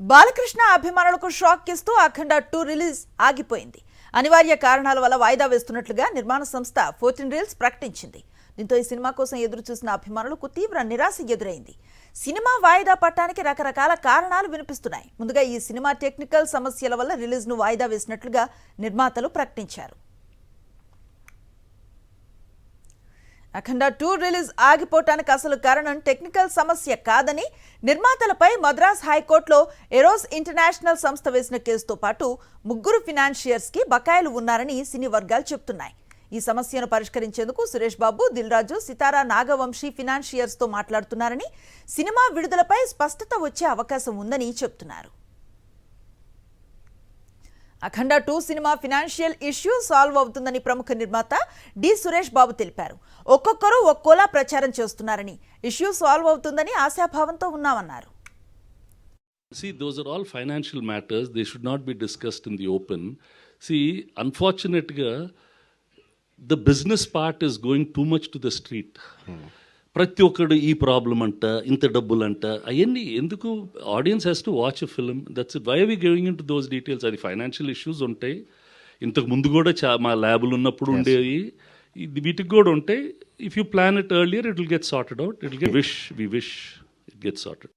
బాలకృష్ణ అభిమానులకు షాక్ ఇస్తూ అఖండ 2 రిలీజ్ ఆగిపోయింది. అనివార్య కారణాల వల్ల వాయిదా వేస్తున్నట్లుగా నిర్మాణ సంస్థ 14 రీల్స్ ప్రకటించింది. దీంతో ఈ సినిమా కోసం ఎదురు చూసిన అభిమానులకు తీవ్ర నిరాశ ఎదురైంది. సినిమా వాయిదా పట్టడానికి రకరకాల కారణాలు వినిపిస్తున్నాయి. ముందుగా ఈ సినిమా టెక్నికల్ సమస్యల వల్ల రిలీజ్ను వాయిదా వేసినట్లుగా నిర్మాతలు ప్రకటించారు. అఖండ 2 రిలీజ్ ఆగిపోవటానికి అసలు కారణం టెక్నికల్ సమస్య కాదని నిర్మాతలపై మద్రాస్ హైకోర్టులో ఎరోస్ ఇంటర్నేషనల్ సంస్థ వేసిన కేసుతో పాటు 3 ఫినాన్షియర్స్కి బకాయిలు ఉన్నారని సినీ వర్గాలు చెబుతున్నాయి. ఈ సమస్యను పరిష్కరించేందుకు సురేష్ బాబు, దిల్ రాజు, సితారా నాగవంశీ ఫినాన్షియర్స్తో మాట్లాడుతున్నారని, సినిమా విడుదలపై స్పష్టత వచ్చే అవకాశం ఉందని చెబుతున్నారు. అఖండ 2 సినిమా ఫినాన్షియల్ ఇష్యూ సాల్వ్ అవుతుందని ప్రముఖ నిర్మాత డి సురేష్ బాబు తెలిపారు. ఒక్కొక్కరు ఒక్కోలా ప్రచారం చేస్తున్నారని, ఇష్యూ సాల్వ్ అవుతుందని ఆశాభావంతో ఉన్నామన్నారు. See, those are all financial matters. They should not be discussed in the open. See, unfortunately, the business part is going too much to the street. ప్రతి ఒక్కడు ఈ ప్రాబ్లం అంట, ఇంత డబ్బులు అంట, అవన్నీ ఎందుకు? Audience has to watch a film. That's it. Why are we going into those details? అది ఫైనాన్షియల్ ఇష్యూస్ ఉంటాయి. ఇంతకు ముందు కూడా మా ల్యాబులు ఉన్నప్పుడు ఉండేవి. వీటికి కూడా ఉంటాయి. If you plan it earlier, it will get sorted out. We wish it get sorted.